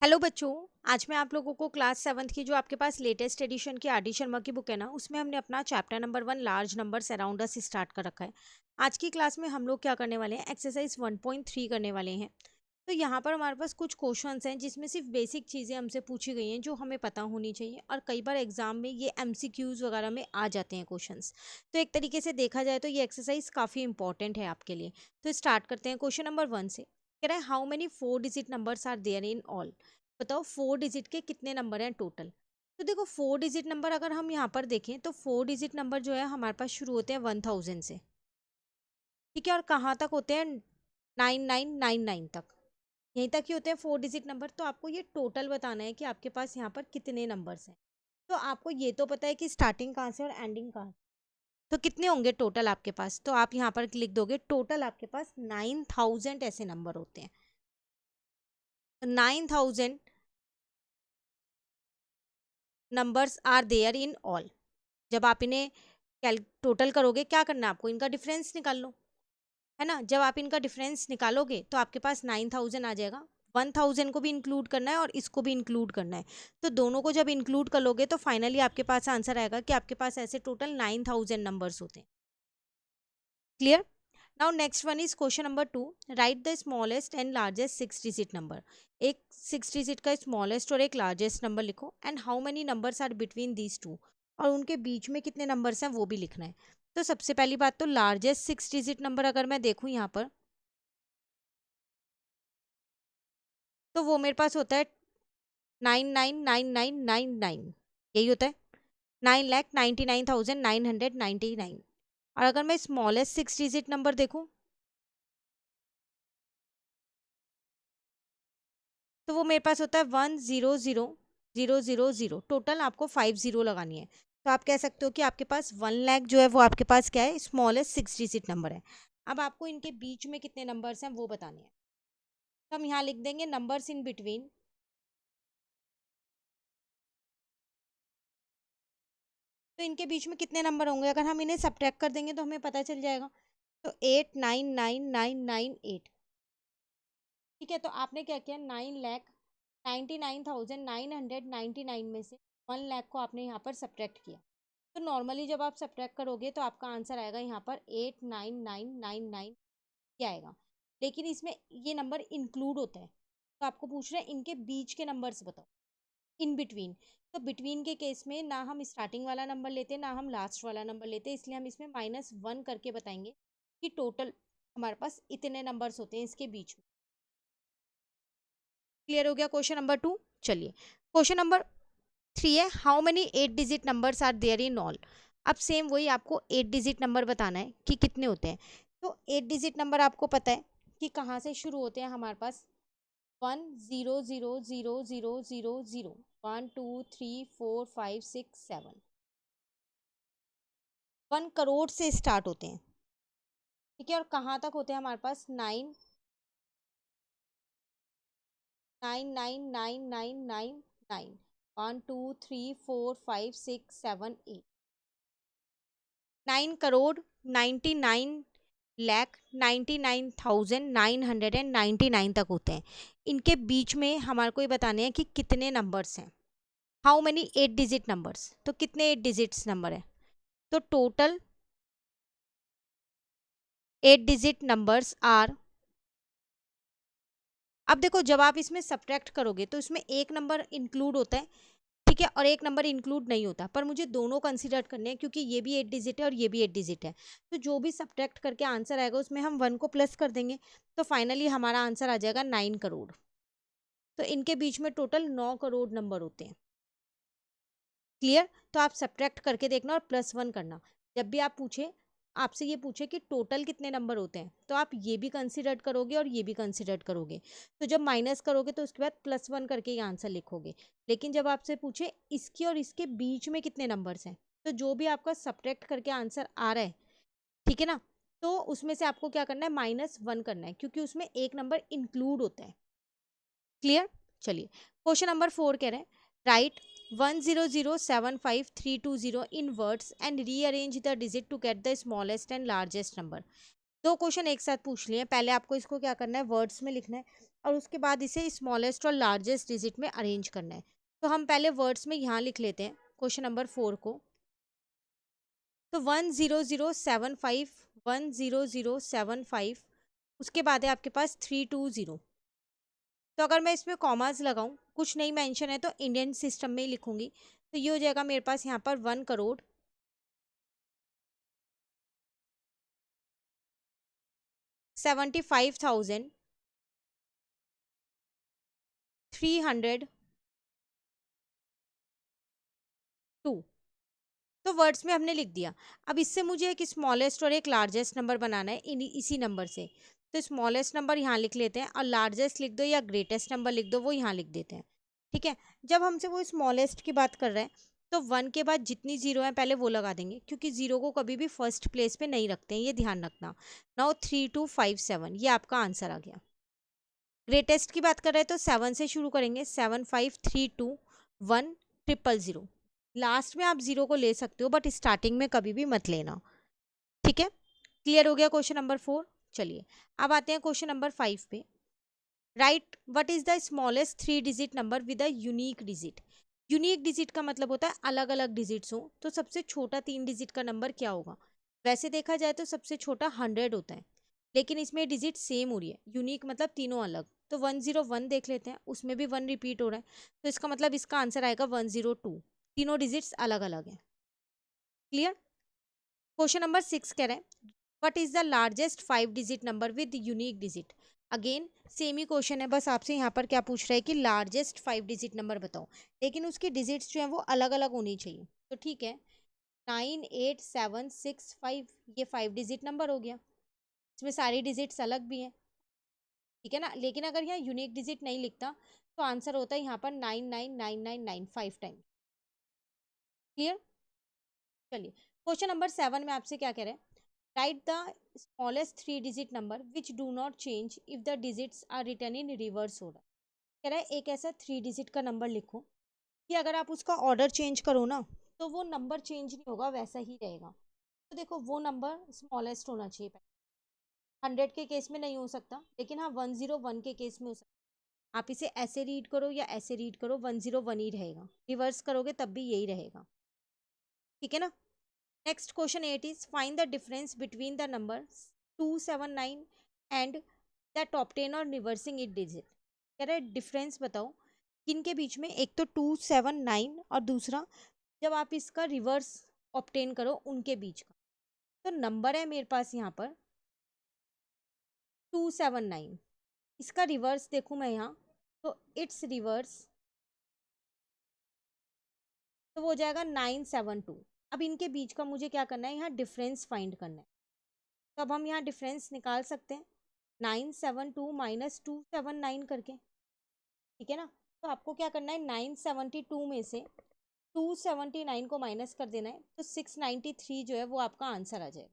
Hello बच्चों। आज मैं आप लोगों को क्लास सेवन्थ की जो आपके पास लेटेस्ट एडिशन की आर डी शर्मा की बुक है ना, उसमें हमने अपना chapter number 1 large numbers around us start कर रखा है। आज की क्लास में हम लोग क्या करने वाले हैं, एक्सरसाइज 1.3 करने वाले हैं। तो यहाँ पर हमारे पास कुछ क्वेश्चंस हैं जिसमें सिर्फ बेसिक चीज़ें हमसे पूछी गई हैं जो हमें पता होनी चाहिए, और कई बार एग्जाम में ये एमसीक्यूज वगैरह में आ जाते हैं क्वेश्चंस। तो एक तरीके से देखा जाए तो ये एक्सरसाइज काफ़ी इंपॉर्टेंट है आपके लिए। तो स्टार्ट करते हैं क्वेश्चन नंबर 1 से। कह रहा है how many 4 digit numbers are there in all. बताओ 4 डिजिट के कितने नंबर हैं टोटल। तो देखो 4 डिजिट नंबर अगर हम यहाँ पर देखें तो 4 डिजिट नंबर जो है हमारे पास शुरू होते हैं 1000 से। ठीक है, और कहाँ तक होते हैं, 9999 तक, यहीं तक ही होते हैं 4 डिजिट नंबर। तो आपको ये टोटल बताना है कि आपके पास यहाँ पर कितने नंबर्स हैं। तो आपको ये तो पता है कि स्टार्टिंग कहाँ से और एंडिंग कहाँ से, तो कितने होंगे टोटल आपके पास। तो आप यहाँ पर लिख दोगे टोटल आपके पास 9000 ऐसे नंबर होते हैं। तो 9000 numbers are there in all. जब आप इन्हें टोटल करोगे, क्या करना है आपको, इनका डिफरेंस निकाल लो, है ना। जब आप इनका डिफरेंस निकालोगे तो आपके पास 9000 आ जाएगा। 1000 को भी इंक्लूड करना है और इसको भी इंक्लूड करना है। तो दोनों को जब इंक्लूड कर लोगे तो फाइनली आपके पास आंसर आएगा कि आपके पास ऐसे टोटल 9000 नंबर्स होते हैं। Clear. Now next one is question number 2। Write the smallest and largest 6 digit number. एक 6 डिजिट का स्मॉलेस्ट और एक लार्जेस्ट नंबर लिखो, and how many numbers are between these two, और उनके बीच में कितने नंबर्स हैं वो भी लिखना है। तो सबसे पहली बात तो लार्जेस्ट 6 डिजिट नंबर अगर मैं देखूं यहाँ पर, तो वो मेरे पास होता है 999999, यही होता है 9,99,999। और अगर मैं स्मॉलेस्ट 6 डिजिट नंबर देखूं तो वो मेरे पास होता है 1,000,000। टोटल आपको 50 लगानी है। तो आप कह सकते हो कि आपके पास 1 लाख जो है वो आपके पास क्या है, स्मॉलेस्ट 6 डिजिट नंबर है। अब आपको इनके बीच में कितने नंबर्स हैं वो बताने हैं। तो हम यहाँ लिख देंगे नंबर्स इन बिटवीन। तो इनके बीच में कितने नंबर होंगे, अगर हम इन्हें सब्ट्रैक्ट कर देंगे तो हमें पता चल जाएगा। तो 899998। ठीक है, तो आपने क्या किया, 9,99,999 में से 1 लाख को आपने यहाँ पर सब्ट्रैक्ट किया। तो नॉर्मली जब आप सब्ट्रैक्ट करोगे तो आपका आंसर आएगा यहाँ पर 89999 क्या आएगा। लेकिन इसमें ये नंबर इंक्लूड होता है, तो आपको पूछ रहे हैं इनके बीच के नंबर्स बताओ, इन बिटवीन। तो बिटवीन के केस में ना हम स्टार्टिंग वाला नंबर लेते ना हम लास्ट वाला नंबर लेते, इसलिए हम इसमें -1 करके बताएंगे कि टोटल हमारे पास इतने नंबर्स होते हैं इसके बीच में। क्लियर हो गया क्वेश्चन नंबर 2। चलिए क्वेश्चन नंबर 3 है, how many 8 digit numbers are there in all. अब सेम वही आपको 8 डिजिट नंबर बताना है कि कितने होते हैं। तो 8 डिजिट नंबर आपको पता है कि कहाँ से शुरू होते हैं हमारे पास, 1,0,0,0,0,0, 1 2 3 4 5 6 7, 1 करोड़ से स्टार्ट होते हैं। ठीक है, और कहाँ तक होते हैं हमारे पास, 9,999,999, 1 2 3 4 5 6 7 8, 9,99,99,999 तक होते हैं। इनके बीच में हमारे को ये बताने हैं कि कितने नंबर्स हैं। हाउ मेनी 8 डिजिट नंबर्स, तो कितने 8 डिजिट्स नंबर है। तो टोटल 8 डिजिट नंबर्स आर। अब देखो जब आप इसमें सब्ट्रैक्ट करोगे तो इसमें एक नंबर इंक्लूड होता है, ठीक है, और एक नंबर इंक्लूड नहीं होता, पर मुझे दोनों कंसीडर करने हैं क्योंकि ये भी 8 डिजिट है और ये भी 8 डिजिट है। तो जो भी सब्ट्रैक्ट करके आंसर आएगा उसमें हम 1 को प्लस कर देंगे, तो फाइनली हमारा आंसर आ जाएगा 9 करोड़। तो इनके बीच में टोटल 9 करोड़ नंबर होते हैं। क्लियर। तो आप सब्ट्रैक्ट करके देखना और +1 करना। जब भी आप पूछे, आपसे ये पूछे कि टोटल कितने नंबर होते हैं, तो आप ये भी कंसिडर करोगे और ये भी कंसिडर करोगे। तो जब माइनस करोगे तो उसके बाद +1 करके ये आंसर लिखोगे। लेकिन जब आपसे पूछे इसकी और इसके बीच में कितने नंबर्स हैं, तो जो भी आपका सब्ट्रैक्ट करके आंसर आ रहा है, ठीक है ना, तो उसमें से आपको क्या करना है, -1 करना है, क्योंकि उसमें एक नंबर इंक्लूड होता है। क्लियर। चलिए क्वेश्चन नंबर 4 कह रहे हैं, write 1,0075320 in words and rearrange the digit to get the smallest and largest number. दो क्वेश्चन एक साथ पूछ लिए, पहले आपको इसको क्या करना है, वर्ड्स में लिखना है। और उसके बाद इसे स्मॉलेस्ट और लार्जेस्ट डिजिट में अरेंज करना है। तो हम पहले वर्ड्स में यहाँ लिख लेते हैं क्वेश्चन नंबर 4 को। तो 10075, 10075, उसके बाद है आपके पास 320। तो अगर मैं इसमें कॉमास लगाऊं, कुछ नहीं मेंशन है तो इंडियन सिस्टम में ही लिखूंगी। तो ये हो जाएगा मेरे पास यहाँ पर 1 करोड़ 75,302। तो वर्ड्स में हमने लिख दिया। अब इससे मुझे एक स्मॉलेस्ट और एक लार्जेस्ट नंबर बनाना है इसी नंबर से। तो स्मॉलेस्ट नंबर यहाँ लिख लेते हैं और लार्जेस्ट लिख दो या ग्रेटेस्ट नंबर लिख दो, वो यहाँ लिख देते हैं। ठीक है, जब हमसे वो स्मॉलेस्ट की बात कर रहे हैं तो 1 के बाद जितनी जीरो है पहले वो लगा देंगे, क्योंकि जीरो को कभी भी फर्स्ट प्लेस पे नहीं रखते हैं, ये ध्यान रखना। नाउ 3257, ये आपका आंसर आ गया। ग्रेटेस्ट की बात कर रहे हैं तो 7 से शुरू करेंगे, 75321000। लास्ट में आप जीरो को ले सकते हो बट स्टार्टिंग में कभी भी मत लेना। ठीक है, क्लियर हो गया क्वेश्चन नंबर 4। चलिए अब आते हैं क्वेश्चन नंबर 5 पे। Right what is the smallest 3 digit number with a unique digit. Unique digit का मतलब होता है अलग अलग डिजिट्स हो। तो सबसे छोटा 3 डिजिट का नंबर क्या होगा? वैसे देखा जाए तो सबसे छोटा 100 होता है, लेकिन इसमें डिजिट सेम हो रही है। यूनिक मतलब तीनों अलग। तो 101 देख लेते हैं, उसमें भी 1 रिपीट हो रहा है, तो इसका मतलब इसका आंसर आएगा 102। तीनों डिजिट्स अलग अलग हैं। क्लियर। क्वेश्चन नंबर 6 कह रहे हैं what is the largest 5 digit number with unique digit. Again same he question है, बस आपसे यहाँ पर क्या पूछ रहा है कि लार्जेस्ट 5 डिजिट नंबर बताओ, लेकिन उसकी डिजिट्स जो है वो अलग अलग होनी चाहिए। तो ठीक है, 98765, ये 5 डिजिट नंबर हो गया, इसमें सारी डिजिट्स अलग भी हैं। ठीक है ना, लेकिन अगर यहाँ यूनिक डिजिट नहीं लिखता तो आंसर होता है यहाँ पर 999995 टाइम। क्लियर। चलिए क्वेश्चन नंबर 7 में आपसे क्या कह रहे हैं, write the smallest 3 digit number which do not change if the digits are written in reverse order. कह रहा है एक ऐसा 3 डिजिट का नंबर लिखो कि अगर आप उसका ऑर्डर चेंज करो ना तो वो नंबर चेंज नहीं होगा, वैसा ही रहेगा। तो देखो वो नंबर स्मॉलेस्ट होना चाहिए। 100 के केस में नहीं हो सकता, लेकिन हाँ 101 के केस में हो सकता। आप इसे ऐसे रीड करो या ऐसे रीड करो, 101 ही रहेगा। रिवर्स करोगे तब भी यही रहेगा। ठीक है ना। Next question 8 is find the difference between the number 279 and the top 10 और रिवर्सिंग इट डिजिट। कह रहे डिफरेंस बताओ किन के बीच में, एक तो 279 और दूसरा जब आप इसका रिवर्स ऑप्टेन करो उनके बीच का। तो नंबर है मेरे पास यहाँ पर 279, इसका रिवर्स देखूँ मैं यहाँ तो इट्स रिवर्स तो वो हो जाएगा 972। अब इनके बीच का मुझे क्या करना है, यहाँ डिफरेंस फाइंड करना है। तो अब हम यहाँ डिफरेंस निकाल सकते हैं 972 माइनस 279 करके। ठीक है ना, तो आपको क्या करना है 972 में से 279 को माइनस कर देना है, तो 693 जो है वो आपका आंसर आ जाएगा।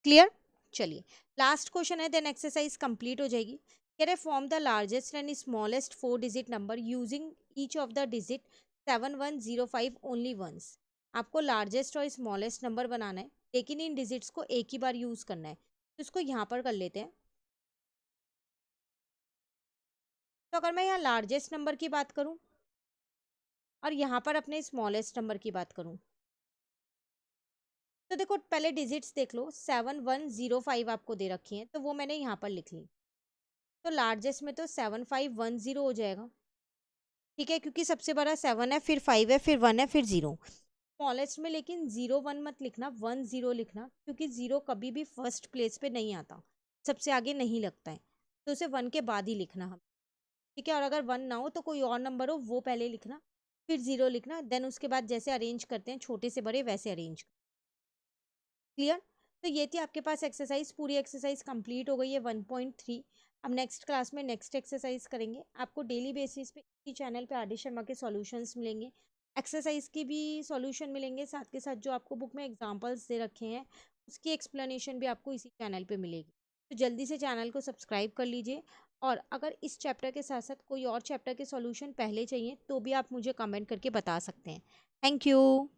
क्लियर। चलिए लास्ट क्वेश्चन है, देन एक्सरसाइज कंप्लीट हो जाएगी। कह रहे form the largest and smallest 4 digit number using each of the digit 7105 only once. आपको लार्जेस्ट और स्मॉलेस्ट नंबर बनाना है, लेकिन इन डिजिट्स को एक ही बार यूज करना है। तो इसको यहाँ पर कर लेते हैं। तो अगर मैं यहाँ लार्जेस्ट नंबर की बात करूँ और यहाँ पर अपने स्मॉलेस्ट नंबर की बात करूँ, तो देखो पहले डिजिट्स देख लो, 7105 आपको दे रखी हैं तो वो मैंने यहाँ पर लिख ली। तो लार्जेस्ट में तो 7510 हो जाएगा। ठीक है, क्योंकि सबसे बड़ा 7 है, फिर 5 है, फिर 1 है, फिर 0। स्मॉलेस्ट में लेकिन 01 मत लिखना, 10 लिखना, क्योंकि 0 कभी भी फर्स्ट प्लेस पे नहीं आता, सबसे आगे नहीं लगता है, तो उसे 1 के बाद ही लिखना हम। ठीक है, और अगर 1 ना हो तो कोई और नंबर हो वो पहले लिखना, फिर 0 लिखना, देन उसके बाद जैसे अरेंज करते हैं छोटे से बड़े वैसे अरेंज। क्लियर। तो ये थी आपके पास एक्सरसाइज, पूरी एक्सरसाइज कंप्लीट हो गई है 1.3। अब नेक्स्ट क्लास में नेक्स्ट एक्सरसाइज करेंगे। आपको डेली बेसिस पे इसी चैनल पे आर.डी. शर्मा के सॉल्यूशंस मिलेंगे, एक्सरसाइज के भी सॉल्यूशन मिलेंगे, साथ के साथ जो आपको बुक में एग्जांपल्स दे रखे हैं उसकी एक्सप्लेनेशन भी आपको इसी चैनल पे मिलेगी। तो जल्दी से चैनल को सब्सक्राइब कर लीजिए, और अगर इस चैप्टर के साथ साथ कोई और चैप्टर के सॉल्यूशन पहले चाहिए तो भी आप मुझे कमेंट करके बता सकते हैं। Thank you.